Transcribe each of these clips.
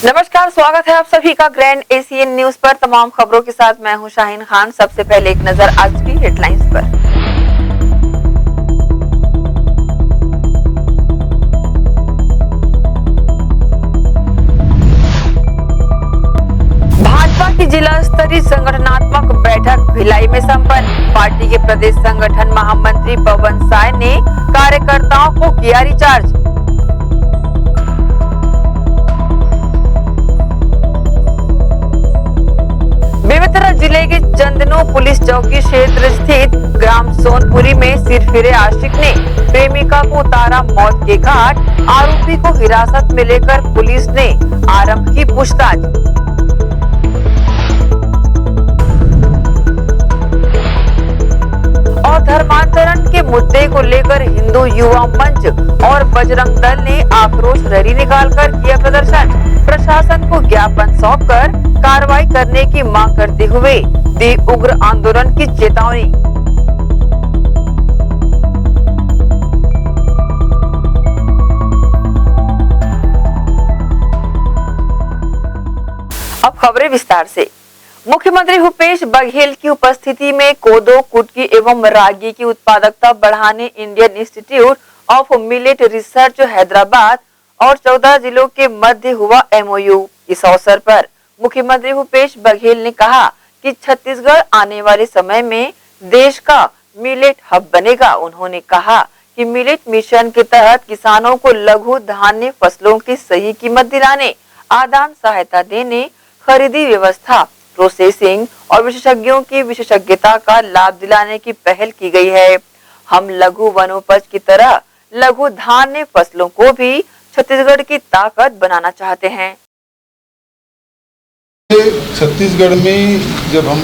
नमस्कार, स्वागत है आप सभी का ग्रैंड एशियन न्यूज पर। तमाम खबरों के साथ मैं हूं शाहीन खान। सबसे पहले एक नजर आज की हेडलाइंस पर। भाजपा की जिला स्तरीय संगठनात्मक बैठक भिलाई में संपन्न। पार्टी के प्रदेश संगठन महामंत्री पवन साय ने कार्यकर्ताओं को किया रिचार्ज। बेमेतरा जिले के चंदनो पुलिस चौकी क्षेत्र स्थित ग्राम सोनपुरी में सिरफिरे आशिक ने प्रेमिका को उतारा मौत के घाट। आरोपी को हिरासत में लेकर पुलिस ने आरंभ की पूछताछ। और धर्मांतरण के मुद्दे को लेकर हिंदू युवा मंच और बजरंग दल ने आक्रोश रैली निकालकर किया प्रदर्शन। प्रशासन को ज्ञापन सौंपकर कार्रवाई करने की मांग करते हुए दी उग्र आंदोलन की चेतावनी। अब खबरें विस्तार से। मुख्यमंत्री भूपेश बघेल की उपस्थिति में कोदो, कुटकी एवं रागी की उत्पादकता बढ़ाने Indian institute of millet research Hyderabad और 14 जिलों के मध्य हुआ MOU। इस अवसर पर मुख्यमंत्री भूपेश बघेल ने कहा कि छत्तीसगढ़ आने वाले समय में देश का मिलेट हब बनेगा। उन्होंने कहा कि मिलेट मिशन के तहत किसानों को लघु धान्य फसलों की सही कीमत दिलाने, आदान सहायता देने, खरीदी व्यवस्था, प्रोसेसिंग और विशेषज्ञों की विशेषज्ञता का लाभ दिलाने की पहल की गई है। हम लघु वनोपज की तरह लघु धान्य फसलों को भी छत्तीसगढ़ की ताकत बनाना चाहते हैं। छत्तीसगढ़ में जब हम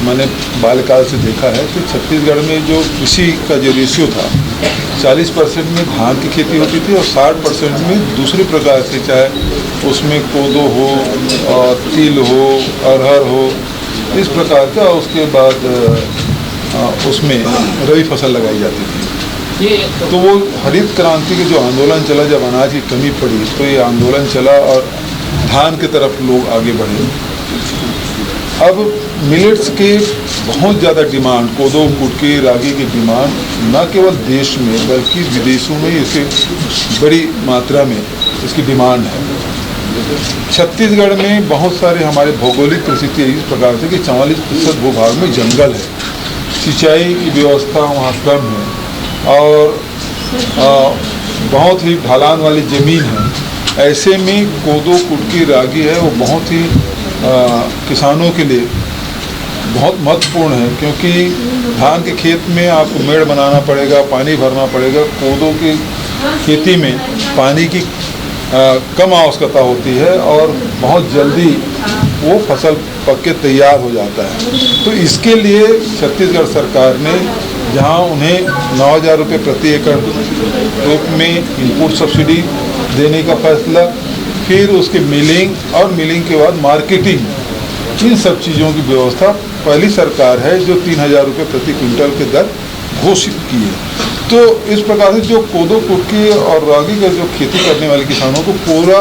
मैंने बाल्यकाल से देखा है कि छत्तीसगढ़ में जो कृषि का जो रेशियो था 40% में धान की खेती होती थी और 60% में दूसरे प्रकार से, चाहे उसमें कोदो हो और तिल हो, अरहर हो, इस प्रकार का। उसके बाद उसमें रबी फसल लगाई जाती थी। तो वो हरित क्रांति के जो आंदोलन चला, जब अनाज की कमी पड़ी तो ये आंदोलन चला और धान की तरफ लोग आगे बढ़े। अब मिलेट्स के बहुत ज़्यादा डिमांड, कोदो, कुटकी, रागी की डिमांड न केवल देश में बल्कि विदेशों में इसकी बड़ी मात्रा में इसकी डिमांड है। छत्तीसगढ़ में बहुत सारे हमारे भौगोलिक परिस्थिति इस प्रकार से कि 44% भूभाग में जंगल है, सिंचाई की व्यवस्था वहाँ कम है और बहुत ही ढलान वाली ज़मीन है। ऐसे में कोदो, कुटकी, रागी है वो बहुत ही किसानों के लिए बहुत महत्वपूर्ण है, क्योंकि धान के खेत में आपको मेड़ बनाना पड़ेगा, पानी भरना पड़ेगा। कोदो की खेती में पानी की कम आवश्यकता होती है और बहुत जल्दी वो फसल पक के तैयार हो जाता है। तो इसके लिए छत्तीसगढ़ सरकार ने जहां उन्हें 9,000 रुपये प्रति एकड़ रूप में इनपुट सब्सिडी देने का फैसला, फिर उसके मिलिंग और मिलिंग के बाद मार्केटिंग, इन सब चीज़ों की व्यवस्था पहली सरकार है जो 3,000 रुपये प्रति क्विंटल के दर घोषित की है। तो इस प्रकार से जो कोदो, कुटकी और रागी का जो खेती करने वाले किसानों को पूरा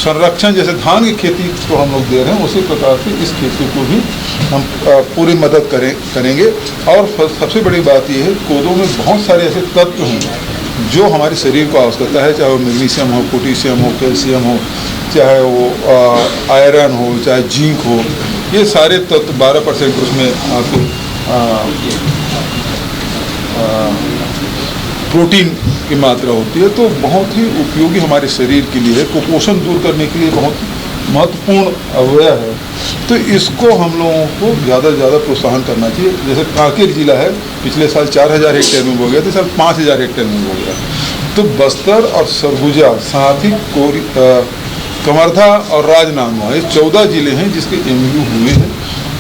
संरक्षण, जैसे धान की खेती को हम लोग दे रहे हैं, उसी प्रकार से इस खेती को भी हम पूरी मदद करेंगे। और सबसे बड़ी बात यह है, कोदो में बहुत सारे ऐसे तत्व हैं जो हमारे शरीर को आवश्यकता है, चाहे वो मैग्नीशियम हो, पोटेशियम हो, कैल्शियम हो, चाहे वो आयरन हो, चाहे जिंक हो, ये सारे तत्व 12% उसमें आपको प्रोटीन की मात्रा होती है। तो बहुत ही उपयोगी हमारे शरीर के लिए है, कुपोषण दूर करने के लिए बहुत महत्वपूर्ण अवयव है। तो इसको हम लोगों को ज़्यादा से ज़्यादा प्रोत्साहन करना चाहिए। जैसे कांकेर जिला है, पिछले साल 4,000 हेक्टेयर में हो गया था, इस साल 5,000 हेक्टेयर में हो गया। तो बस्तर और सरगुजा, साथ ही कवर्धा और राजनांदगांव, ये 14 जिले हैं जिसके MOU हुए हैं।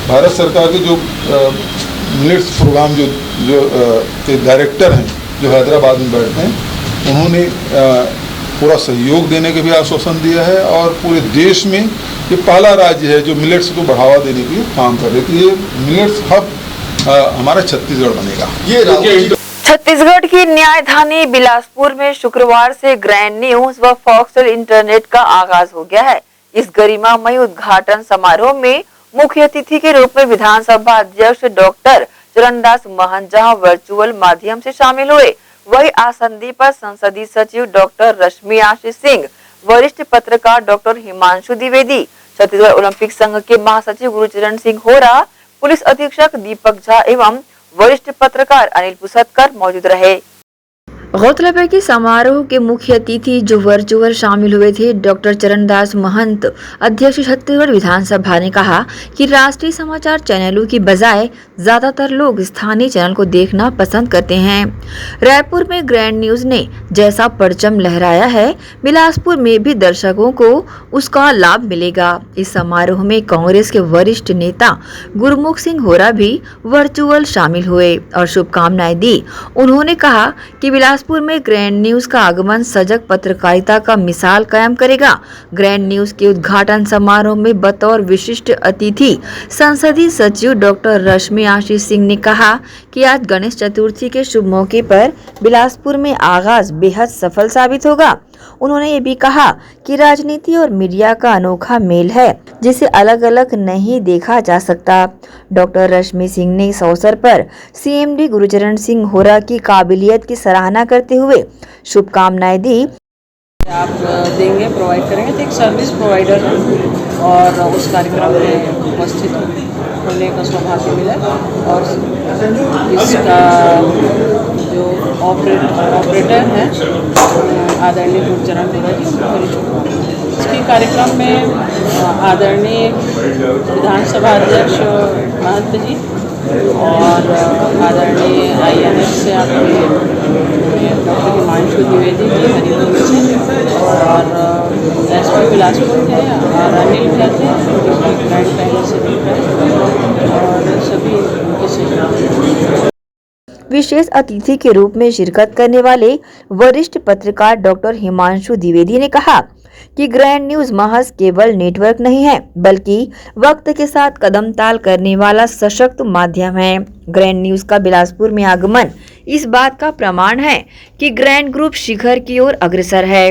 भारत सरकार के जो मिलेट्स प्रोग्राम जो डायरेक्टर हैं, जो हैदराबाद में बैठते हैं, उन्होंने पूरा सहयोग देने का भी आश्वासन दिया है और पूरे देश में ये पहला राज्य है जो मिलेट्स को बढ़ावा देने के लिए काम कर रहे हैं। तो ये मिलेट्स हब हमारा छत्तीसगढ़ बनेगा। ये छत्तीसगढ़ की न्यायधानी बिलासपुर में शुक्रवार से ग्रैंड न्यूज व फॉक्सटेल इंटरनेट का आगाज हो गया है। इस गरिमामय उद्घाटन समारोह में मुख्य अतिथि के रूप में विधानसभा अध्यक्ष डॉक्टर चरणदास महंत जहां वर्चुअल माध्यम से शामिल हुए, वही आसंदी पर संसदीय सचिव डॉक्टर रश्मि आशीष सिंह, वरिष्ठ पत्रकार डॉक्टर हिमांशु द्विवेदी, छत्तीसगढ़ ओलंपिक संघ के महासचिव गुरुचरण सिंह होरा, पुलिस अधीक्षक दीपक झा एवं वरिष्ठ पत्रकार अनिल पुसतकर मौजूद रहे। गौरतलब है कि समारोह के मुख्य अतिथि जो वर्चुअल शामिल हुए थे, डॉक्टर चरणदास महंत, अध्यक्ष छत्तीसगढ़ विधानसभा ने कहा कि राष्ट्रीय समाचार चैनलों की बजाय ज्यादातर लोग स्थानीय चैनल को देखना पसंद करते हैं। रायपुर में ग्रैंड न्यूज ने जैसा परचम लहराया है, बिलासपुर में भी दर्शकों को उसका लाभ मिलेगा। इस समारोह में कांग्रेस के वरिष्ठ नेता गुरमुख सिंह होरा भी वर्चुअल शामिल हुए और शुभकामनाएं दी। उन्होंने कहा कि बिलासपुर में ग्रैंड न्यूज का आगमन सजग पत्रकारिता का मिसाल कायम करेगा। ग्रैंड न्यूज के उद्घाटन समारोह में बतौर विशिष्ट अतिथि संसदीय सचिव डॉक्टर रश्मि आशीष सिंह ने कहा कि आज गणेश चतुर्थी के शुभ मौके पर बिलासपुर में आगाज बेहद सफल साबित होगा। उन्होंने ये भी कहा कि राजनीति और मीडिया का अनोखा मेल है, जिसे अलग अलग नहीं देखा जा सकता। डॉक्टर रश्मि सिंह ने इस अवसर पर सीएमडी गुरुचरण सिंह होरा की काबिलियत की सराहना करते हुए शुभकामनाएं दी। आप देंगे, प्रोवाइड करेंगे, तो एक सर्विस प्रोवाइडर और उस कार्यक्रम में उपस्थित होने का सौभाग्य मिला और इसका जो ऑपरेटर हैं आदरणीय गुरुचरण होरा जी, उनको बड़ी शुभकामनाएं। इसके कार्यक्रम में आदरणीय विधानसभा अध्यक्ष महंत जी और आदरणीय INS से आपके डॉक्टर हिमांशु द्विवेदी जी हरिपुर से और SP बिलासपुर थे और अनिल भैया थे जो कि ग्रैंड पहले से मिल रहे और सभी उनके सहयोग। विशेष अतिथि के रूप में शिरकत करने वाले वरिष्ठ पत्रकार डॉक्टर हिमांशु द्विवेदी ने कहा कि ग्रैंड न्यूज महज केवल नेटवर्क नहीं है, बल्कि वक्त के साथ कदम ताल करने वाला सशक्त माध्यम है। ग्रैंड न्यूज का बिलासपुर में आगमन इस बात का प्रमाण है कि ग्रैंड ग्रुप शिखर की ओर अग्रसर है।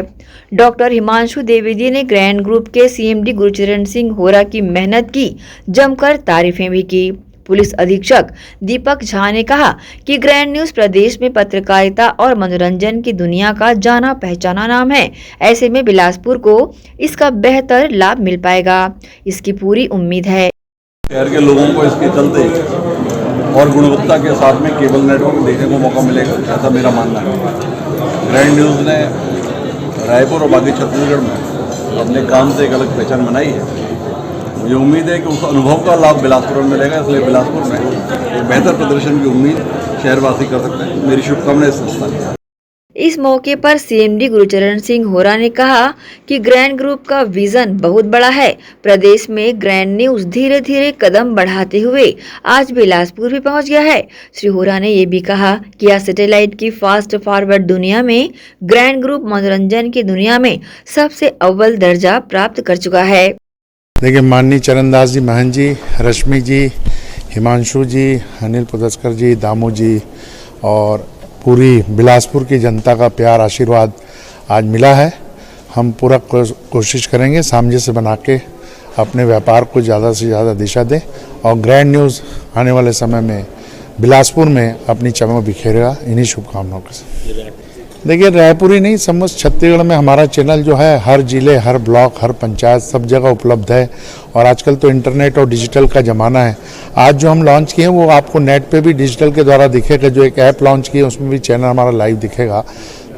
डॉक्टर हिमांशु द्विवेदी ने ग्रैंड ग्रुप के CMD गुरुचरण सिंह होरा की मेहनत की जमकर तारीफें भी की। पुलिस अधीक्षक दीपक झा ने कहा कि ग्रैंड न्यूज प्रदेश में पत्रकारिता और मनोरंजन की दुनिया का जाना पहचाना नाम है। ऐसे में बिलासपुर को इसका बेहतर लाभ मिल पाएगा, इसकी पूरी उम्मीद है। शहर के लोगों को इसके चलते और गुणवत्ता के साथ में केबल नेटवर्क देखने को मौका मिलेगा, ऐसा मेरा मानना है। ग्रैंड न्यूज ने रायपुर और बाकी छत्तीसगढ़ में अपने काम से एक अलग पहचान बनाई है। मुझे उम्मीद है कि उस अनुभव का लाभ बिलासपुर में मिलेगा, इसलिए बिलासपुर में एक बेहतर प्रदर्शन की उम्मीद शहरवासी कर सकते हैं। मेरी शुभकामनाएं इस संस्था की। इस मौके पर CMD गुरुचरण सिंह होरा ने कहा कि ग्रैंड ग्रुप का विजन बहुत बड़ा है। प्रदेश में ग्रैंड न्यूज धीरे धीरे कदम बढ़ाते हुए आज बिलासपुर भी पहुंच गया है। श्री होरा ने ये भी कहा कि आज सैटेलाइट की फास्ट फॉरवर्ड दुनिया में ग्रैंड ग्रुप मनोरंजन की दुनिया में सबसे अव्वल दर्जा प्राप्त कर चुका है। देखिए, माननीय चरणदास जी महंत जी, रश्मि जी, हिमांशु जी, अनिल पुसतकर जी, दामू जी और पूरी बिलासपुर की जनता का प्यार आशीर्वाद आज मिला है। हम पूरा कोशिश करेंगे सामंजस्य से बना के अपने व्यापार को ज़्यादा से ज़्यादा दिशा दें और ग्रैंड न्यूज़ आने वाले समय में बिलासपुर में अपनी चमक बिखेरेगा। इन्हीं शुभकामनाओं के साथ। देखिए, रायपुर ही नहीं, समस्त छत्तीसगढ़ में हमारा चैनल जो है हर जिले, हर ब्लॉक, हर पंचायत सब जगह उपलब्ध है और आजकल तो इंटरनेट और डिजिटल का ज़माना है। आज जो हम लॉन्च किए हैं वो आपको नेट पे भी डिजिटल के द्वारा दिखेगा। जो एक ऐप लॉन्च किए उसमें भी चैनल हमारा लाइव दिखेगा।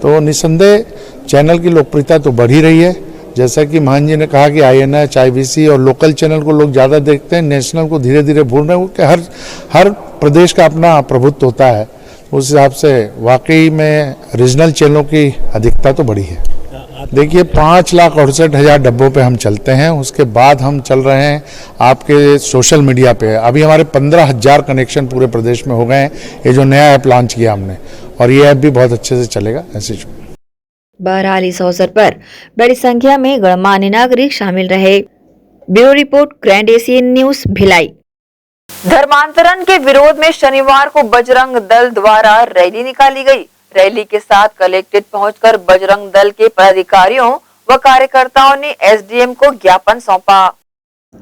तो निस्संदेह चैनल की लोकप्रियता तो बढ़ ही रही है। जैसा कि महंत जी ने कहा कि INH, IBC और लोकल चैनल को लोग ज़्यादा देखते हैं, नेशनल को धीरे धीरे भूल रहे हैं। कि हर प्रदेश का अपना प्रभुत्व होता है। उस हिसाब से वाकई में रीजनल चैनलों की अधिकता तो बढ़ी है। देखिए, 5,68,000 डब्बों पे हम चलते हैं। उसके बाद हम चल रहे हैं आपके सोशल मीडिया पे। अभी हमारे 15,000 कनेक्शन पूरे प्रदेश में हो गए हैं। ये जो नया ऐप लॉन्च किया हमने, और ये ऐप भी बहुत अच्छे से चलेगा। ऐसे बहरहाल इस अवसर पर बड़ी संख्या में गणमान्य नागरिक शामिल रहे। Bureau report, grand Asian news, Bhilai. धर्मांतरण के विरोध में शनिवार को बजरंग दल द्वारा रैली निकाली गई। रैली के साथ कलेक्ट्रेट पहुंचकर बजरंग दल के पदाधिकारियों व कार्यकर्ताओं ने एसडीएम को ज्ञापन सौंपा।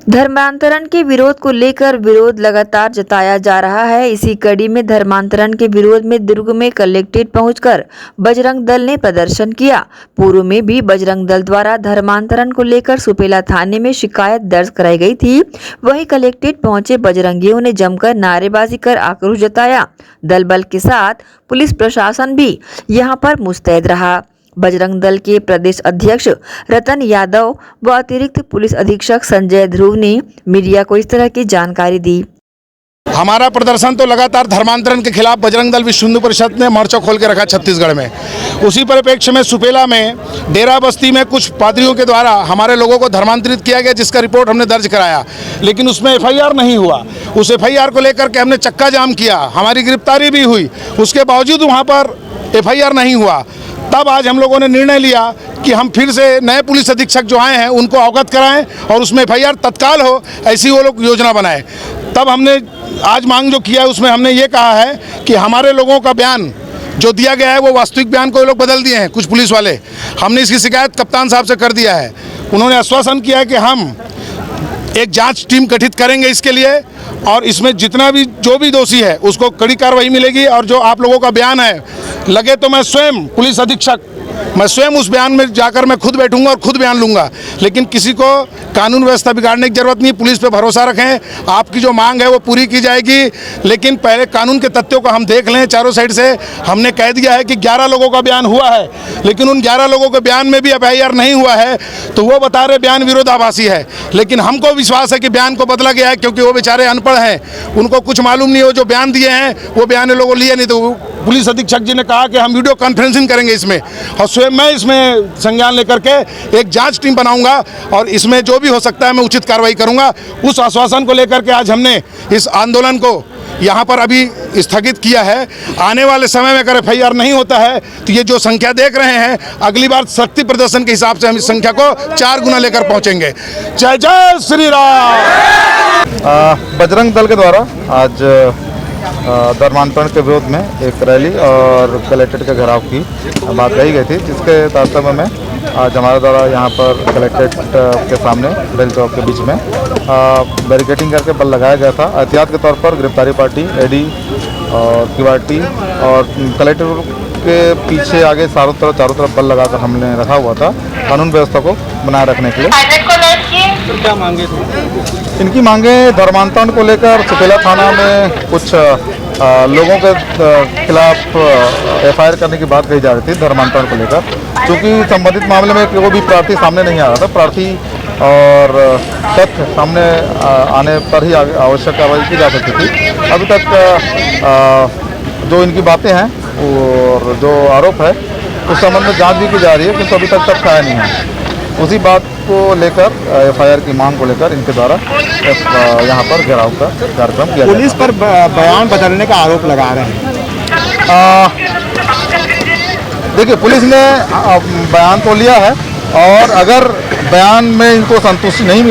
धर्मांतरण के विरोध को लेकर विरोध लगातार जताया जा रहा है। इसी कड़ी में धर्मांतरण के विरोध में दुर्ग में कलेक्ट्रेट पहुंचकर बजरंग दल ने प्रदर्शन किया। पूर्व में भी बजरंग दल द्वारा धर्मांतरण को लेकर सुपेला थाने में शिकायत दर्ज कराई गई थी। वहीं कलेक्ट्रेट पहुंचे बजरंगियों ने जमकर नारेबाजी कर आक्रोश जताया। दल बल के साथ पुलिस प्रशासन भी यहां पर मुस्तैद रहा। बजरंग दल के प्रदेश अध्यक्ष रतन यादव व अतिरिक्त पुलिस अधीक्षक संजय ध्रुव ने मीडिया को इस तरह की जानकारी दी। हमारा प्रदर्शन तो लगातार धर्मांतरण के खिलाफ बजरंग दल विश्व हिंदू परिषद ने मोर्चा खोल के रखा छत्तीसगढ़ में। उसी परिप्रेक्ष्य में सुपेला में डेरा बस्ती में कुछ पादरियों के द्वारा हमारे लोगों को धर्मांतरित किया गया, जिसका रिपोर्ट हमने दर्ज कराया, लेकिन उसमें एफआईआर नहीं हुआ। उस एफआईआर को लेकर के हमने चक्का जाम किया, हमारी गिरफ्तारी भी हुई, उसके बावजूद वहाँ पर एफआईआर नहीं हुआ। तब आज हम लोगों ने निर्णय लिया कि हम फिर से नए पुलिस अधीक्षक जो आए हैं उनको अवगत कराएं और उसमें एफआईआर तत्काल हो, ऐसी वो लोग योजना बनाएं। तब हमने आज मांग जो किया है उसमें हमने ये कहा है कि हमारे लोगों का बयान जो दिया गया है वो वास्तविक बयान को ये लोग बदल दिए हैं कुछ पुलिस वाले। हमने इसकी शिकायत कप्तान साहब से कर दिया है। उन्होंने आश्वासन किया है कि हम एक जांच टीम गठित करेंगे इसके लिए, और इसमें जितना भी जो भी दोषी है उसको कड़ी कार्रवाई मिलेगी। और जो आप लोगों का बयान है, लगे तो मैं स्वयं पुलिस अधीक्षक, मैं स्वयं उस बयान में जाकर मैं खुद बैठूंगा और खुद बयान लूंगा। लेकिन किसी को कानून व्यवस्था बिगाड़ने की जरूरत नहीं, पुलिस पे भरोसा रखें। आपकी जो मांग है वो पूरी की जाएगी, लेकिन पहले कानून के तथ्यों को हम देख लें। चारों साइड से हमने कह दिया है कि 11 लोगों का बयान हुआ है, लेकिन उन 11 लोगों के बयान में भी एफआईआर नहीं हुआ है, तो वो बता रहे बयान विरोधाभासी है। लेकिन हमको विश्वास है कि बयान को बदला गया है, क्योंकि वो बेचारे अनपढ़ हैं, उनको कुछ मालूम नहीं हो। जो बयान दिए हैं वो बयान लोगों लिए नहीं। तो पुलिस अधीक्षक जी ने कहा कि हम वीडियो कॉन्फ्रेंसिंग करेंगे इसमें, और स्वयं मैं इसमें संज्ञान लेकर के एक जांच टीम बनाऊंगा और इसमें जो भी हो सकता है मैं उचित कार्रवाई करूंगा। उस आश्वासन को लेकर के आज हमने इस आंदोलन को यहाँ पर अभी स्थगित किया है। आने वाले समय में अगर एफआईआर नहीं होता है तो ये जो संख्या देख रहे हैं, अगली बार शक्ति प्रदर्शन के हिसाब से हम इस संख्या को 4 गुना लेकर पहुंचेंगे। जय जय श्री राम। बजरंग दल के द्वारा आज धर्मांतरण के विरोध में एक रैली और कलेक्ट्रेट के घेराव की बात कही गई थी, जिसके तारतम्य में आज हमारे द्वारा यहाँ पर कलेक्ट्रेट के सामने रेल चौक के बीच में बैरिकेडिंग करके बल लगाया गया था। एहतियात के तौर पर गिरफ्तारी पार्टी, एडी और क्यूआरटी और कलेक्ट्रेट के पीछे आगे चारों तरफ बल लगाकर हमने रखा हुआ था कानून व्यवस्था को बनाए रखने के लिए। तो क्या मांगे थे? इनकी मांगे धर्मांतरण को लेकर सुपेला थाना में कुछ लोगों के खिलाफ एफआईआर करने की बात कही जा रही थी धर्मांतरण को लेकर, क्योंकि संबंधित मामले में कोई भी प्रार्थी सामने नहीं आ रहा था। प्रार्थी और तथ्य सामने आने पर ही आवश्यक कार्रवाई की जा सकती थी। अभी तक जो इनकी बातें हैं और जो आरोप है उस संबंध में जांच भी की जा रही है, किंतु अभी तक तथ्य आया नहीं है। उसी बात को लेकर एफआईआर की मांग को लेकर इनके द्वारा यहाँ पर घेराव का कार्यक्रम किया। पुलिस पर बयान बदलने का आरोप लगा रहे हैं। देखिए, पुलिस ने बयान तो लिया है, और अगर बयान में इनको संतुष्टि नहीं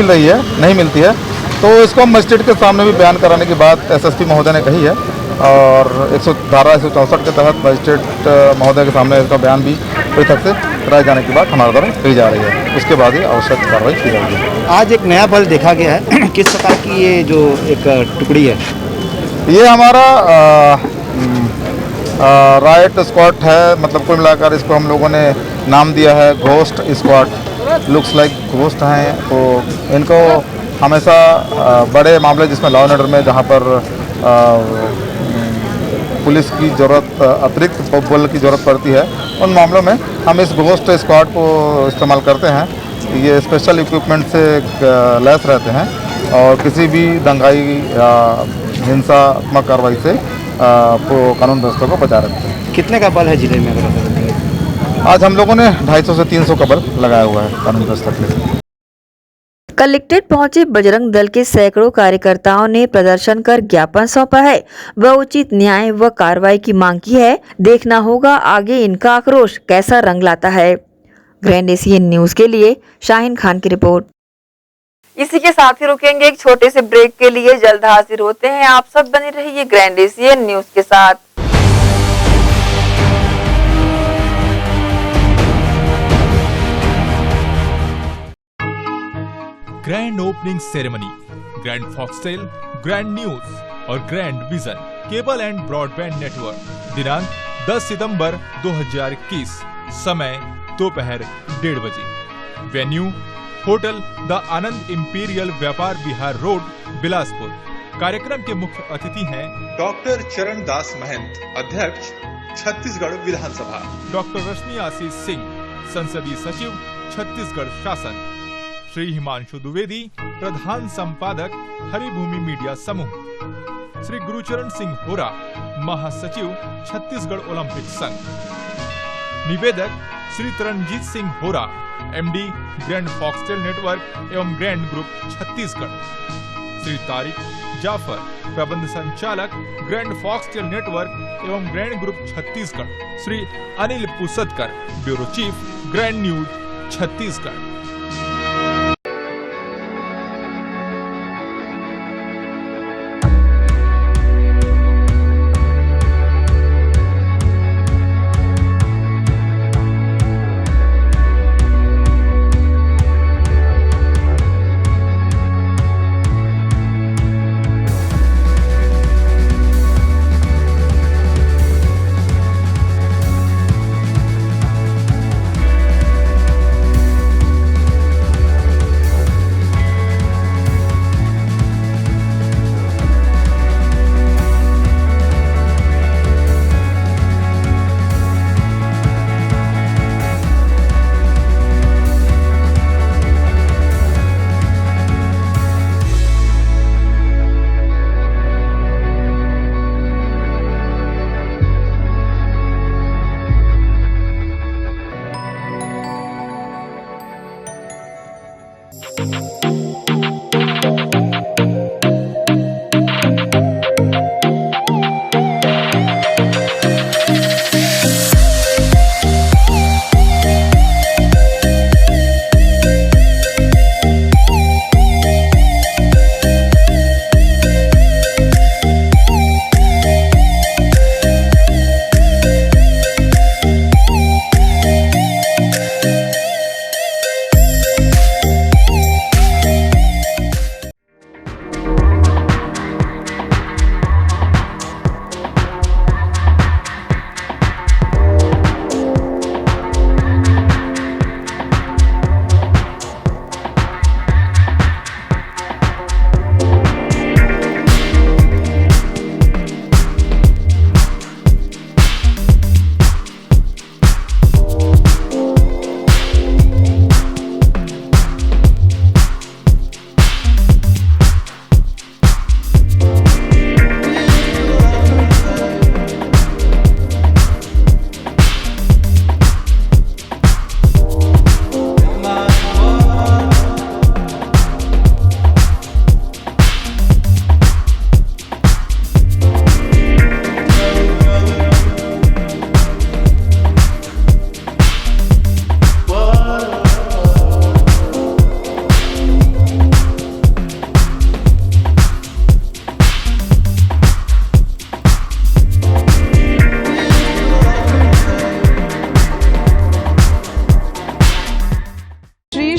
मिलती है तो इसको हम मजिस्ट्रेट के सामने भी बयान कराने की बात एसएसपी महोदय ने कही है, और 164 के तहत मजिस्ट्रेट महोदय के सामने इसका बयान भी पृथक से कराए जाने की बात हमारे द्वारा कही जा रही है। उसके बाद ही आवश्यक कार्रवाई की जाएगी। आज एक नया बल देखा गया है, किस प्रकार की ये जो एक टुकड़ी है? ये हमारा राइट स्क्वाड है, मतलब कुल मिलाकर इसको हम लोगों ने नाम दिया है ghost squad. Looks like ghost हैं, तो इनको हमेशा बड़े मामले जिसमें लॉ एंड ऑर्डर में जहाँ पर पुलिस की ज़रूरत, अतिरिक्त बल की ज़रूरत पड़ती है, उन मामलों में हम इस घोस्ट स्क्वाड को इस्तेमाल करते हैं। ये स्पेशल इक्विपमेंट से लैस रहते हैं और किसी भी दंगाई या हिंसात्मक कार्रवाई से कानून व्यवस्था को बचा रखते हैं। कितने का बल है जिले में? आज हम लोगों ने 250 से 300 का बल लगाया हुआ है कानून व्यवस्था के लिए। कलेक्ट्रेट पहुंचे बजरंग दल के सैकड़ों कार्यकर्ताओं ने प्रदर्शन कर ज्ञापन सौंपा है व उचित न्याय व कार्रवाई की मांग की है। देखना होगा आगे इनका आक्रोश कैसा रंग लाता है। ग्रैंड एशियन न्यूज के लिए शाहीन खान की रिपोर्ट। इसी के साथ ही रुकेंगे एक छोटे से ब्रेक के लिए। जल्द हाजिर होते हैं। आप सब बने रहिए ग्रैंड एशियन न्यूज के साथ। Grand opening ceremony, grand Foxtail, grand news और grand vision cable and broadband network. दिनांक 10 सितंबर 2021, समय दोपहर 1:30 बजे। Venue hotel the Anand imperial Vyapar Vihar road, Bilaspur. कार्यक्रम के मुख्य अतिथि हैं डॉक्टर चरण दास महंत, अध्यक्ष छत्तीसगढ़ विधानसभा, डॉक्टर रश्मि आशीष सिंह, संसदीय सचिव छत्तीसगढ़ शासन, श्री हिमांशु द्विवेदी, प्रधान संपादक हरिभूमि मीडिया समूह, श्री गुरुचरण सिंह होरा, महासचिव छत्तीसगढ़ ओलंपिक संघ, निवेदक Shri Taranjit Singh Hora, MD grand Foxtail network एवं ग्रैंड ग्रुप छत्तीसगढ़, श्री तारिक जाफर, प्रबंध संचालक ग्रैंड फॉक्सटेल नेटवर्क एवं grand group Chhattisgarh, Shri Anil Pusadkar, bureau chief grand news Chhattisgarh.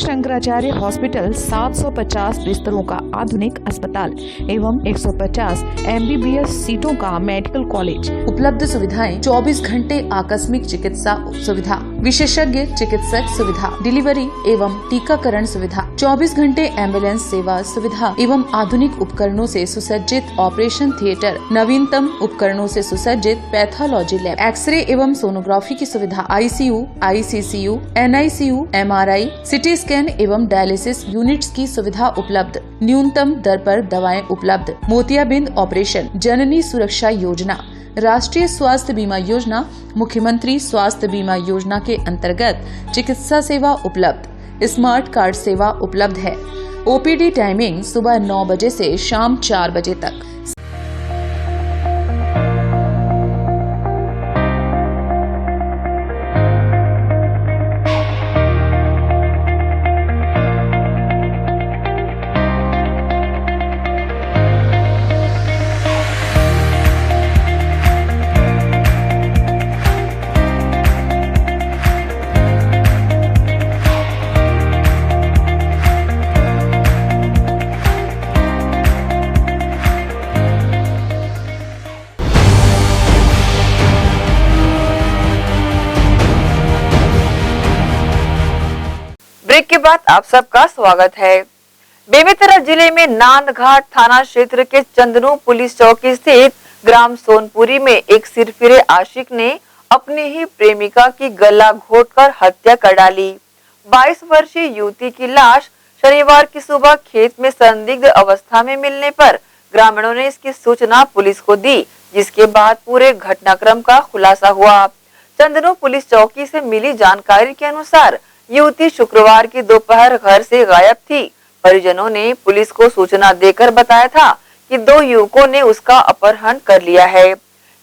Shankaracharya hospital 750 बिस्तरों का आधुनिक अस्पताल एवं 150 MBBS सीटों का मेडिकल कॉलेज। उपलब्ध सुविधाएं 24 घंटे आकस्मिक चिकित्सा सुविधा, विशेषज्ञ चिकित्सक सुविधा, डिलीवरी एवं टीकाकरण सुविधा, 24 घंटे एम्बुलेंस सेवा सुविधा एवं आधुनिक उपकरणों से सुसज्जित ऑपरेशन थिएटर, नवीनतम उपकरणों से सुसज्जित पैथोलॉजी लैब, एक्सरे एवं सोनोग्राफी की सुविधा, ICU, ICCU, NICU, MRI, CT scan एवं डायलिसिस यूनिट्स की सुविधा उपलब्ध। न्यूनतम दर पर दवाएं उपलब्ध। मोतियाबिंद ऑपरेशन, जननी सुरक्षा योजना, राष्ट्रीय स्वास्थ्य बीमा योजना, मुख्यमंत्री स्वास्थ्य बीमा योजना के अंतर्गत चिकित्सा सेवा उपलब्ध। स्मार्ट कार्ड सेवा उपलब्ध है। OPD टाइमिंग सुबह 9 बजे से शाम 4 बजे तक। के बाद आप सबका स्वागत है। बेमेतरा जिले में नांदघाट थाना क्षेत्र के चंदनू पुलिस चौकी स्थित ग्राम सोनपुरी में एक सिरफिरे आशिक ने अपनी ही प्रेमिका की गला घोंटकर हत्या कर डाली। 22 वर्षीय युवती की लाश शनिवार की सुबह खेत में संदिग्ध अवस्था में मिलने पर ग्रामीणों ने इसकी सूचना पुलिस को दी, जिसके बाद पूरे घटनाक्रम का खुलासा हुआ। चंदनू पुलिस चौकी से मिली जानकारी के अनुसार युवती शुक्रवार की दोपहर घर से गायब थी। परिजनों ने पुलिस को सूचना देकर बताया था कि 2 युवकों ने उसका अपहरण कर लिया है।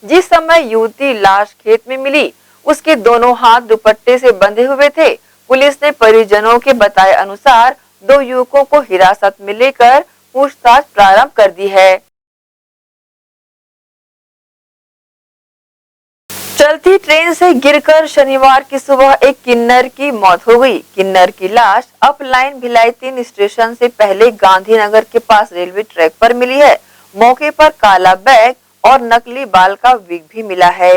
जिस समय युवती लाश खेत में मिली, उसके दोनों हाथ दुपट्टे से बंधे हुए थे। पुलिस ने परिजनों के बताए अनुसार 2 युवकों को हिरासत में लेकर पूछताछ प्रारंभ कर दी है। चलती ट्रेन से गिरकर शनिवार की सुबह एक किन्नर की मौत हो गई। किन्नर की लाश अप लाइन भिलाई 3 स्टेशन से पहले गांधीनगर के पास रेलवे ट्रैक पर मिली है। मौके पर काला बैग और नकली बाल का विग भी मिला है।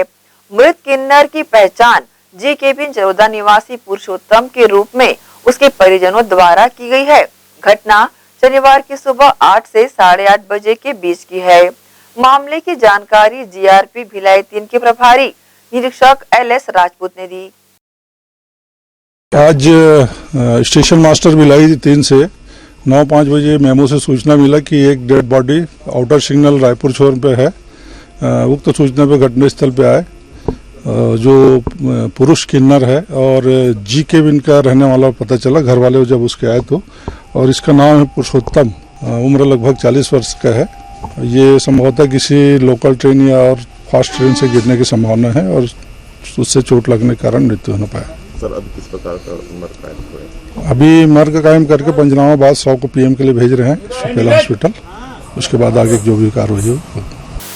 मृत किन्नर की पहचान जी केबिन चरोदा निवासी पुरुषोत्तम के रूप में उसके परिजनों द्वारा की गई है। घटना शनिवार की सुबह 8 से 8:30 बजे के बीच की है। मामले की जानकारी जीआरपी भिलाई 3 के प्रभारी निरीक्षक LS राजपूत ने दी। आज स्टेशन मास्टर भिलाई 3 से 9:05 बजे मेमो से सूचना मिला कि एक dead body outer signal Raipur छोर पे है। उक्त सूचना पे घटनास्थल पे आए। जो पुरुष किन्नर है और जी केबिन का रहने वाला पता चला घर वाले जब उसके आए तो, और इसका नाम है पुरुषोत्तम, उम्र लगभग 40 वर्ष का है। ये संभवतः किसी लोकल ट्रेन या और फास्ट ट्रेन से गिरने की संभावना है और उससे चोट लगने के कारण मृत्यु होने पाया। सर, अब किस प्रकार का मर्ग कायम हुआ? अभी मर्ग कायम करके पंचनामा बाद 100 को PM के लिए भेज रहे हैं सुपेला हॉस्पिटल। उसके बाद आगे जो भी कार्रवाई हो।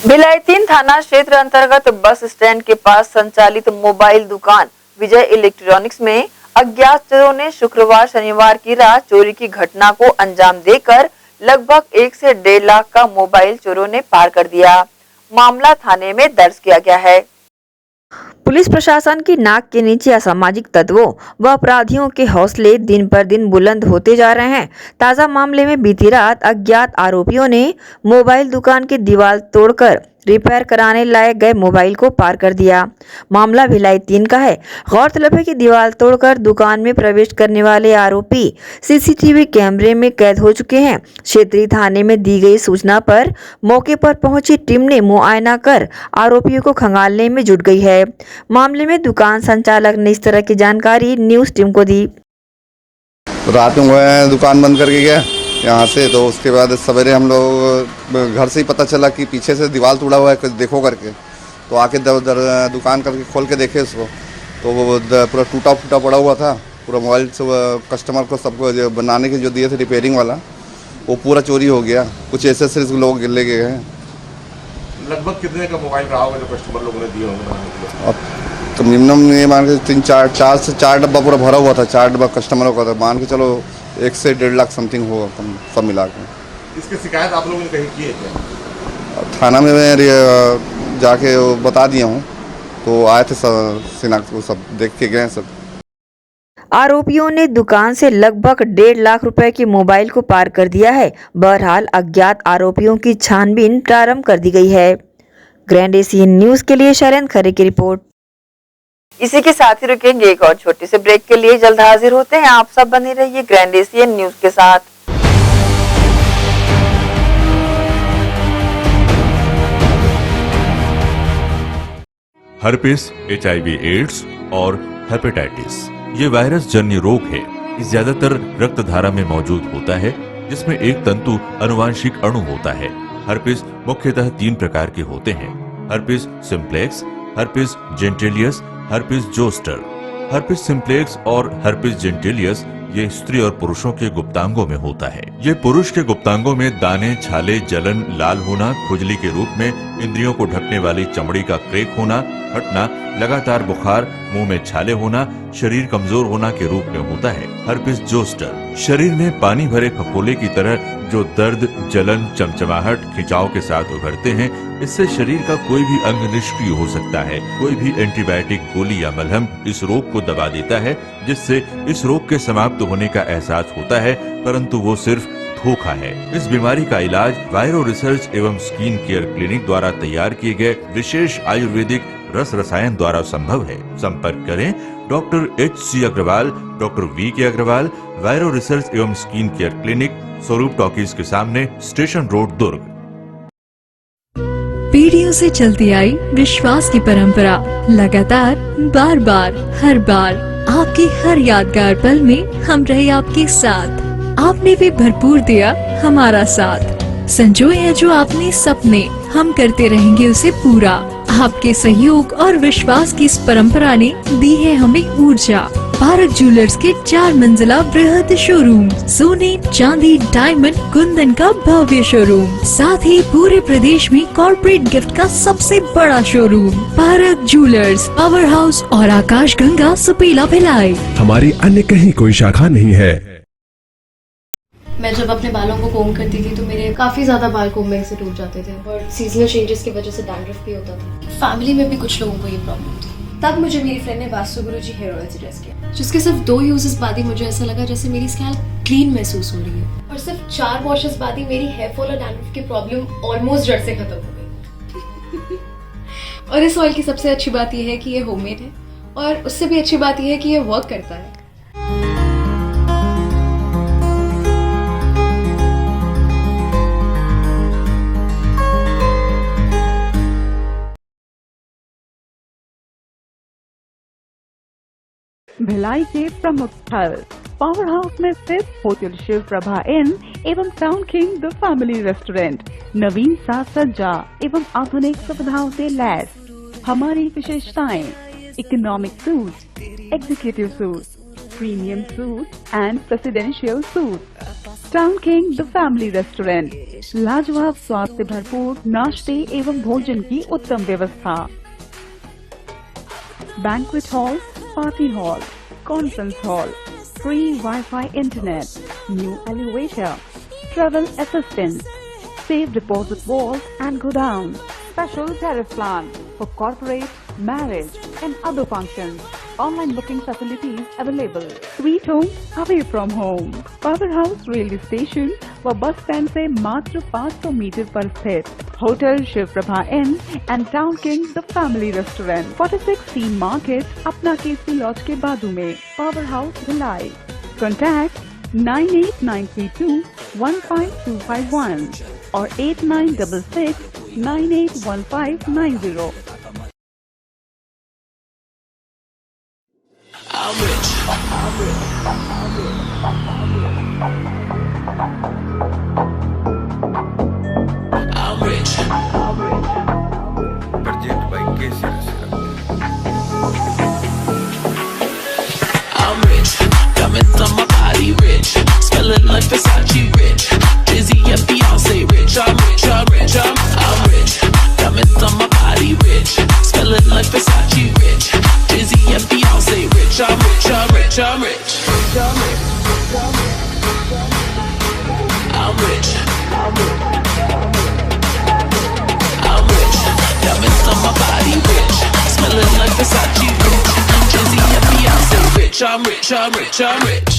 भिलाई 3 थाना क्षेत्र अंतर्गत बस स्टैंड के पास संचालित मोबाइल दुकान विजय इलेक्ट्रॉनिक्स में अज्ञात चोरों ने शुक्रवार शनिवार की रात चोरी की घटना को अंजाम देकर लगभग 1 से 1.5 लाख का मोबाइल चोरों ने पार कर दिया। मामला थाने में दर्ज किया गया है। पुलिस प्रशासन की नाक के नीचे असामाजिक तत्वों व अपराधियों के हौसले दिन पर दिन बुलंद होते जा रहे हैं। ताजा मामले में बीती रात अज्ञात आरोपियों ने मोबाइल दुकान की दीवार तोड़कर रिपेयर कराने लाए गए मोबाइल को पार कर दिया। मामला भिलाई 3 का है। गौरतलब है कि दीवार तोड़कर दुकान में प्रवेश करने वाले आरोपी CCTV कैमरे में कैद हो चुके हैं। क्षेत्रीय थाने में दी गई सूचना पर मौके पर पहुंची टीम ने मुआयना कर आरोपियों को खंगालने में जुट गई है। मामले में दुकान संचालक ने इस तरह की जानकारी न्यूज टीम को दी। रात में दुकान बंद करके गया यहाँ से, तो उसके बाद सवेरे हम लोग घर से ही पता चला कि पीछे से दीवार टूटा हुआ है, कुछ देखो करके। तो आके दुकान करके खोल के देखे उसको, तो वो पूरा टूटा फूटा पड़ा हुआ था। पूरा मोबाइल से कस्टमर को सबको बनाने के जो दिए थे रिपेयरिंग वाला, वो पूरा चोरी हो गया। कुछ एसेसरीज लोग ले गए हैं। लगभग कितने का मोबाइल रहा होगा जो कस्टमर लोगों ने दिए होंगे? तो मिनिमम ये मान के 4 डब्बा पूरा भरा हुआ था। 4 डब्बा कस्टमरों का था। मान के चलो 1 से 1.5 लाख समथिंग होगा सब मिला के। इसकी शिकायत आप लोगों ने कहीं की है क्या? थाना में मैं जाके बता दिया हूँ, तो आए थे शिनाख्त को, सब देख के गए सब। आरोपियों ने दुकान से लगभग 1.5 लाख रुपए की मोबाइल को पार कर दिया है। बहरहाल अज्ञात आरोपियों की छानबीन प्रारंभ कर दी गई है। ग्रैंड एशियन न्यूज के लिए शैलेंद्र खरे की रिपोर्ट। इसी के साथ ही रुकेंगे एक और छोटे से ब्रेक के लिए। जल्द हाजिर होते हैं। आप सब बने रहिए ग्रैंड एशियन न्यूज के साथ। हर्पिस, HIV एड्स और हेपेटाइटिस ये वायरस जन्य रोग है। ये ज्यादातर रक्त धारा में मौजूद होता है, जिसमें एक तंतु अनुवांशिक अणु होता है। हर्पिस मुख्यतः 3 प्रकार के होते हैं: herpes simplex, herpes genitalis, herpes zoster. Herpes simplex और हर्पिस जेंटिलियस ये स्त्री और पुरुषों के गुप्तांगों में होता है। ये पुरुष के गुप्तांगों में दाने, छाले, जलन, लाल होना, खुजली के रूप में, इंद्रियों को ढकने वाली चमड़ी का क्रेक होना, फटना, लगातार बुखार, मुंह में छाले होना, शरीर कमजोर होना के रूप में होता है। हर्पिस जोस्टर शरीर में पानी भरे खकोले की तरह जो दर्द, जलन, चमचमाहट, खिंचाव के साथ उभरते हैं, इससे शरीर का कोई भी अंग निष्क्रिय हो सकता है। कोई भी एंटीबायोटिक, गोली या मलहम इस रोग को दबा देता है, जिससे इस रोग के समाप्त होने का एहसास होता है, परंतु वो सिर्फ धोखा है। इस बीमारी का इलाज वायरो रिसर्च एवं स्किन केयर क्लिनिक द्वारा तैयार किए गए विशेष आयुर्वेदिक रस रसायन द्वारा संभव है। संपर्क करें doctor HC Agarwal, doctor VK Agarwal, viro research एवं skin care clinic, Swaroop talkies के सामने, स्टेशन रोड, दुर्ग। पीढ़ियों से चलती आई विश्वास की परंपरा लगातार, बार बार, हर बार आपके हर यादगार पल में हम रहे आपके साथ। आपने भी भरपूर दिया हमारा साथ। संजोए है जो आपने सपने, हम करते रहेंगे उसे पूरा। आपके सहयोग और विश्वास की इस परंपरा ने दी है हमें ऊर्जा। भारत ज्वेलर्स के 4 मंजिला बृहद शोरूम, सोने, चांदी, डायमंड, कुंदन का भव्य शोरूम, साथ ही पूरे प्रदेश में कॉर्पोरेट गिफ्ट का सबसे बड़ा showroom. Bharat jewellers, power house और आकाश गंगा, सुपेला भिलाई। हमारी अन्य कहीं कोई शाखा नहीं है। मैं जब अपने बालों को कोम करती थी तो मेरे काफी ज्यादा बाल कोम्बिंग से टूट जाते थे और सीजनल चेंजेस की वजह से डैंड्रफ भी होता था। फैमिली में भी कुछ लोगों को ये प्रॉब्लम थी। तब मुझे मेरी फ्रेंड ने वास्तु गुरु जी हेयर ऑयल सजेस्ट किया, जिसके सिर्फ 2 यूजेस बाद ही मुझे ऐसा लगा जैसे मेरी स्कैल्प क्लीन महसूस हो रही है, और सिर्फ 4 वॉशेस बाद ही मेरी हेयर फॉल और डैंड्रफ की प्रॉब्लम ऑलमोस्ट जड़ से खत्म हो गई। और इस ऑयल की सबसे अच्छी बात यह है कि ये होममेड है, और उससे भी अच्छी बात यह है कि ये वर्क करता है। भिलाई के प्रमुख स्थल पावर हाउस में स्थित होटल शिव प्रभा इन एवं town king the family restaurant नवीन साज सज्जा एवं आधुनिक सुविधाओं से लैस। हमारी विशेषताएं: economic suite, executive suite, premium suite and presidential suite. Town king the family restaurant, लाजवाब स्वाद से भरपूर नाश्ते एवं भोजन की उत्तम व्यवस्था। Banquet hall, party hall, conference hall, free Wi-Fi internet, new elevator, travel assistance, safe deposit vault and godown, special tariff plan for corporate, marriage and other functions. Online booking facilities available. Sweet home away from home. Power House railway station व bus stand से मात्र 500 metre पर स्थित hotel Shiv Prabha inn and town king the family restaurant, 46 C market, अपना KC laws के बाजू में। Power house Bhilai. Contact 98932 15251 और 8966 981590। I'm rich. Purchased by KC Restaurant. I'm rich. Diamonds on my body rich. Smelling like Versace rich. Dizzy and Beyonce rich. I'm rich. I'm rich. I'm rich. Diamonds on my body rich. Smelling like Versace rich. Dizzy and Beyonce rich. I'm rich. I'm rich. I'm rich. I'm rich. I'm rich. Diamonds on my body rich. Smelling like Versace rich. Dizzy and Beyonce rich. I'm rich. I'm rich. I'm rich.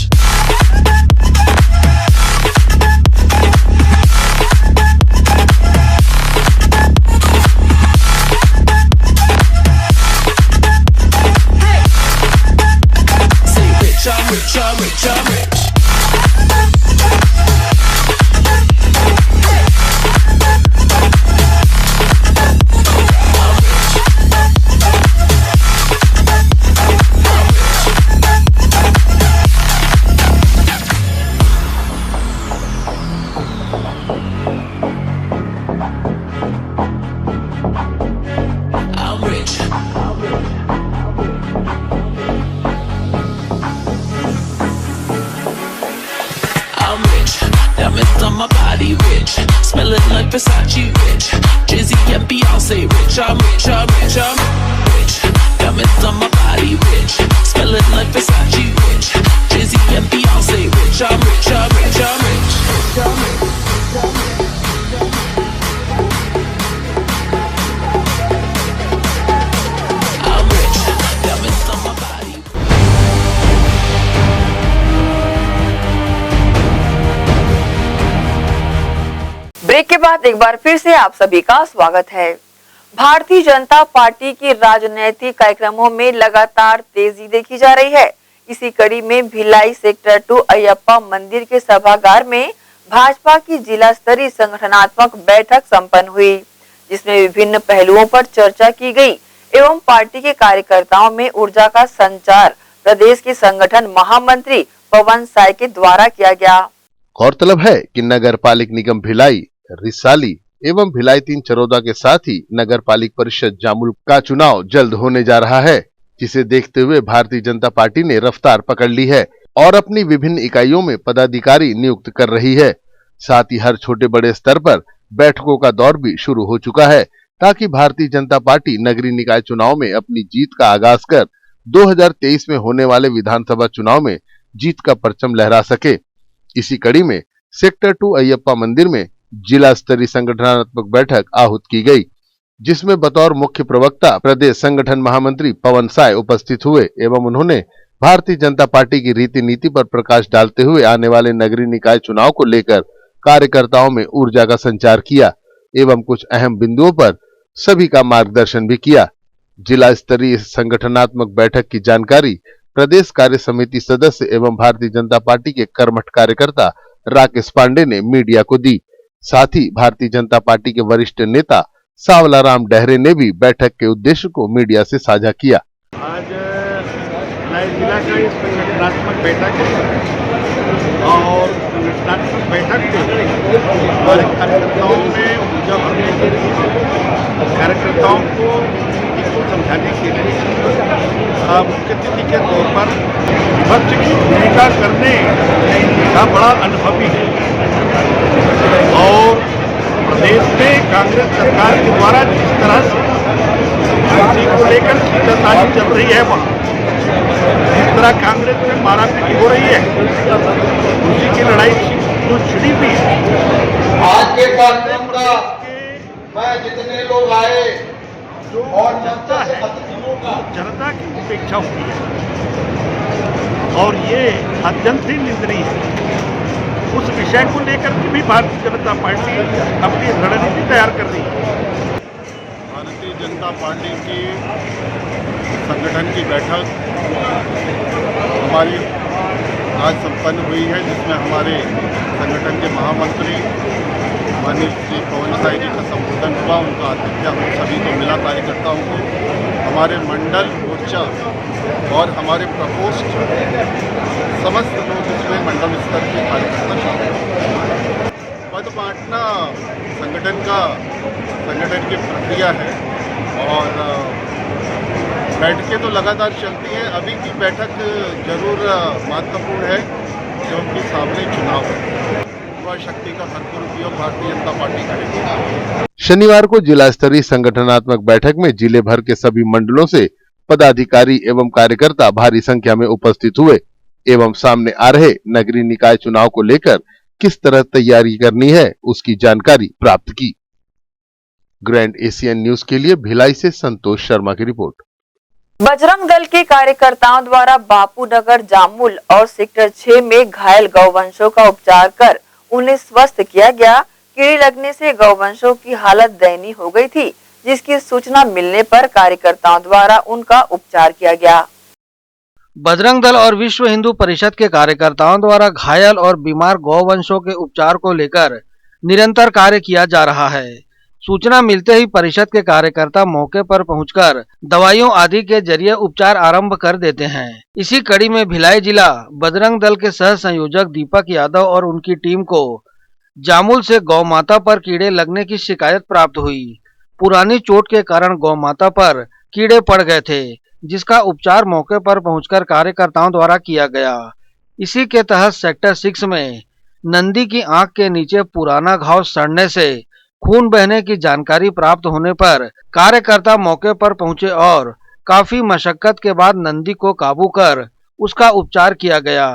I'm rich, I'm rich, I'm rich. Diamonds on my body rich. Smelling like Versace rich. Drizzy and Beyonce rich. I'm rich, I'm rich, I'm rich. Diamonds on my body rich. Smelling like Versace rich. Jay-Z and Beyonce rich. I'm rich, I'm rich, I'm rich. I'm rich. I'm rich. Diamonds on my body. Break के बाद एक बार फिर से आप सभी का स्वागत है। भारतीय जनता पार्टी की राजनीतिक कार्यक्रमों में लगातार तेजी देखी जा रही है। इसी कड़ी में भिलाई सेक्टर 2 अयप्पा मंदिर के सभागार में भाजपा की जिला स्तरीय संगठनात्मक बैठक संपन्न हुई, जिसमें विभिन्न पहलुओं पर चर्चा की गई एवं पार्टी के कार्यकर्ताओं में ऊर्जा का संचार प्रदेश के संगठन महामंत्री पवन साय के द्वारा किया गया। गौरतलब है कि नगर पालिक निगम भिलाई, रिसाली एवं भिलाई 3 चरौदा के साथ ही नगर पालिक परिषद जामुल का चुनाव जल्द होने जा रहा है, जिसे देखते हुए भारतीय जनता पार्टी ने रफ्तार पकड़ ली है और अपनी विभिन्न इकाइयों में पदाधिकारी नियुक्त कर रही है। साथ ही हर छोटे बड़े स्तर पर बैठकों का दौर भी शुरू हो चुका है, ताकि भारतीय जनता पार्टी नगरीय निकाय चुनाव में अपनी जीत का आगाज कर 2023 में होने वाले विधानसभा चुनाव में जीत का परचम लहरा सके। इसी कड़ी में सेक्टर 2 अयप्पा मंदिर में जिला स्तरीय संगठनात्मक बैठक आहूत की गई, जिसमें बतौर मुख्य प्रवक्ता प्रदेश संगठन महामंत्री पवन साय उपस्थित हुए एवं उन्होंने भारतीय जनता पार्टी की रीति नीति पर प्रकाश डालते हुए आने वाले नगरीय निकाय चुनाव को लेकर कार्यकर्ताओं में ऊर्जा का संचार किया एवं कुछ अहम बिंदुओं पर सभी का मार्गदर्शन भी किया। जिला स्तरीय संगठनात्मक बैठक की जानकारी प्रदेश कार्य समिति सदस्य एवं भारतीय जनता पार्टी के कर्मठ कार्यकर्ता राकेश पांडे ने मीडिया को दी। साथ ही भारतीय जनता पार्टी के वरिष्ठ नेता सावला राम डहरे ने भी बैठक के उद्देश्य को मीडिया से साझा किया। आज जिला का इस संगठनात्मक बैठक है और संगठनात्मक बैठक में हमारे कार्यकर्ताओं में ऊर्जा भरने के लिए, कार्यकर्ताओं को समझाने के लिए मुख्य अतिथि के तौर पर विपक्ष की भूमिका करने का बड़ा अनुभवी है और प्रदेश में कांग्रेस सरकार के द्वारा जिस तरह से कृषि को लेकर खींचातानी चल रही है, वहाँ जिस तरह कांग्रेस में मारापीटी हो रही है, कृषि की लड़ाई जो छिड़ी हुई है। आज के कार्यक्रम का मैं जितने लोग आए जो और जनता की उपेक्षा हुई है और ये अत्यंत ही निंदनीय है। उस विषय को लेकर के भी भारतीय जनता पार्टी अपनी रणनीति तैयार कर रही है। भारतीय जनता पार्टी की संगठन की बैठक हमारी आज संपन्न हुई है, जिसमें हमारे संगठन के महामंत्री माननीय श्री पवन साय जी का संबोधन हुआ। उनका आतिथ्य हम सभी को मिला, कार्यकर्ताओं को, हमारे मंडल, मोर्चा और हमारे प्रकोष्ठ समस्त लोग इसमें मंडल स्तर के कार्यकर्ता शामिल। पद बांटना संगठन की प्रक्रिया है और बैठकें तो लगातार चलती हैं। अभी की बैठक जरूर महत्वपूर्ण है क्योंकि सामने चुनाव है। युवा शक्ति का भरपूर उपयोग भारतीय जनता पार्टी करेगी। शनिवार को जिला स्तरीय संगठनात्मक बैठक में जिले भर के सभी मंडलों से पदाधिकारी एवं कार्यकर्ता भारी संख्या में उपस्थित हुए एवं सामने आ रहे नगरीय निकाय चुनाव को लेकर किस तरह तैयारी करनी है उसकी जानकारी प्राप्त की। ग्रैंड एशियन न्यूज के लिए भिलाई से संतोष शर्मा की रिपोर्ट। बजरंग दल के कार्यकर्ताओं द्वारा बापू नगर, जामुल और सेक्टर 6 में घायल गौवंशों का उपचार कर उन्हें स्वस्थ किया गया। कीड़े लगने से गौवंशों की हालत दयनीय हो गई थी, जिसकी सूचना मिलने पर कार्यकर्ताओं द्वारा उनका उपचार किया गया। बजरंग दल और विश्व हिंदू परिषद के कार्यकर्ताओं द्वारा घायल और बीमार गौवंशों के उपचार को लेकर निरंतर कार्य किया जा रहा है। सूचना मिलते ही परिषद के कार्यकर्ता मौके पर पहुंचकर दवाइयों आदि के जरिए उपचार आरंभ कर देते हैं। इसी कड़ी में भिलाई जिला बजरंग दल के सह संयोजक दीपक यादव और उनकी टीम को जामुल से गौ माता पर कीड़े लगने की शिकायत प्राप्त हुई। पुरानी चोट के कारण गौ माता पर कीड़े पड़ गए थे, जिसका उपचार मौके पर पहुंचकर कार्यकर्ताओं द्वारा किया गया। इसी के तहत सेक्टर 6 में नंदी की आंख के नीचे पुराना घाव सड़ने से खून बहने की जानकारी प्राप्त होने पर कार्यकर्ता मौके पर पहुंचे और काफी मशक्कत के बाद नंदी को काबू कर उसका उपचार किया गया।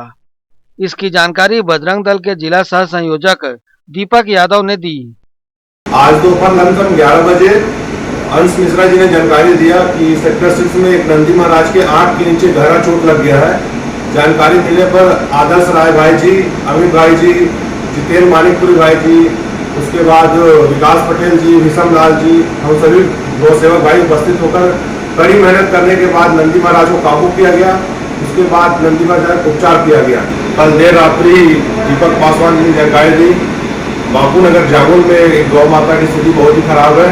इसकी जानकारी बजरंग दल के जिला सह संयोजक दीपक यादव ने दी। आज दोपहर लगभग 11 बजे अंश मिश्रा जी ने जानकारी दिया कि सेक्टर 6 में एक नंदी महाराज के 8 के नीचे गहरा चोट लग गया है। जानकारी मिलने पर आदर्श राय भाई जी, अमित भाई जी, जितेंद्र मानिकपुरी भाई जी, उसके बाद विकास पटेल जी, विषम लाल जी, हम सभी गौ सेवक भाई उपस्थित होकर कड़ी मेहनत करने के बाद नंदी महाराज को काबू किया गया। उसके बाद नंदी महाराज का उपचार किया गया। कल देर रात्रि दीपक पासवान जी ने जानकारी दी बापू नगर जामुल में गौ माता की स्थिति बहुत ही खराब है।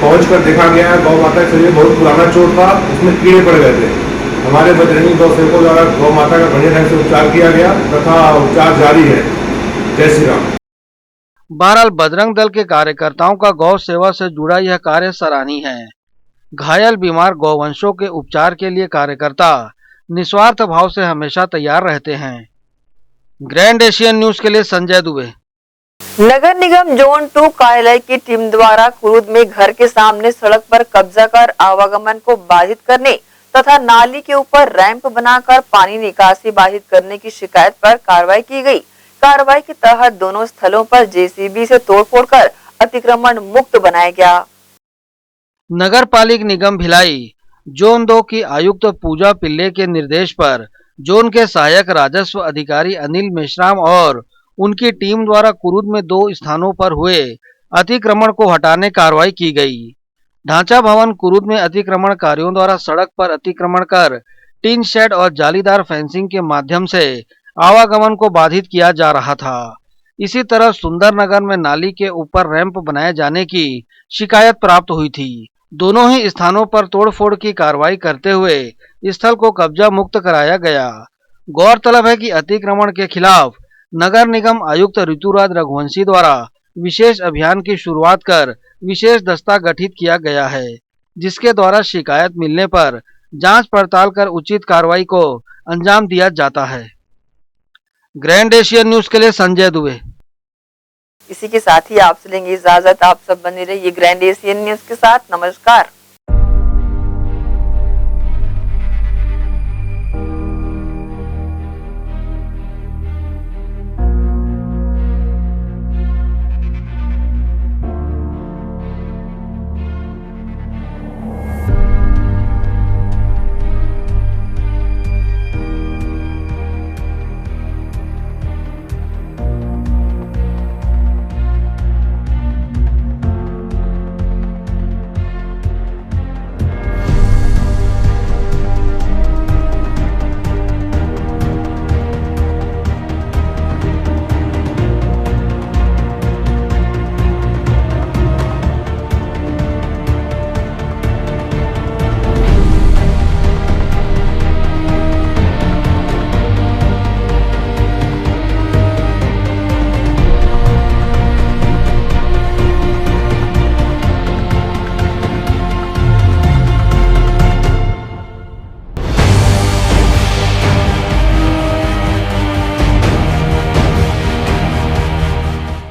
पहुंचकर देखा गया है गौ माता के शरीर में बहुत पुराना चोट था, उसमें कीड़े पड़ गए थे। हमारे बजरंगी गौ सेवकों द्वारा गौ माता का बढ़िया ढंग से उपचार किया गया तथा उपचार जारी है। जय श्री राम। बहरहाल बजरंग दल के कार्यकर्ताओं का गौ सेवा से जुड़ा यह कार्य सराहनीय है। घायल बीमार गौवंशों के उपचार के लिए कार्यकर्ता निस्वार्थ भाव से हमेशा तैयार रहते हैं। ग्रैंड एशियन न्यूज के लिए संजय दुबे। नगर निगम जोन 2 कार्यालय की टीम द्वारा कुरूद में घर के सामने सड़क पर कब्जा कर आवागमन को बाधित करने तथा नाली के ऊपर रैंप बनाकर पानी निकासी बाधित करने की शिकायत पर कार्रवाई की गई। कार्रवाई के तहत दोनों स्थलों पर जेसीबी से तोड़फोड़ कर अतिक्रमण मुक्त बनाया गया। नगर पालिक निगम भिलाई जोन 2 की आयुक्त पूजा पिल्ले के निर्देश पर जोन के सहायक राजस्व अधिकारी अनिल मेश्राम और उनकी टीम द्वारा कुरूद में 2 स्थानों पर हुए अतिक्रमण को हटाने कार्रवाई की गई। ढांचा भवन कुरूद में अतिक्रमणकारियों द्वारा सड़क पर अतिक्रमण कर टीन शेड और जालीदार फेंसिंग के माध्यम से आवागमन को बाधित किया जा रहा था। इसी तरह सुंदरनगर में नाली के ऊपर रैंप बनाए जाने की शिकायत प्राप्त हुई थी। दोनों ही स्थानों पर तोड़फोड़ की कार्रवाई करते हुए स्थल को कब्जा मुक्त कराया गया। गौरतलब है कि अतिक्रमण के खिलाफ नगर निगम आयुक्त ऋतुराज रघुवंशी द्वारा विशेष अभियान की शुरुआत कर विशेष दस्ता गठित किया गया है, जिसके द्वारा शिकायत मिलने पर जांच पड़ताल कर उचित कार्रवाई को अंजाम दिया जाता है। ग्रैंड एशियन न्यूज के लिए संजय दुबे। इसी के साथ ही आपसे लेंगे इजाजत। आप सब बने रहिए ग्रैंड एशियन न्यूज के साथ। नमस्कार।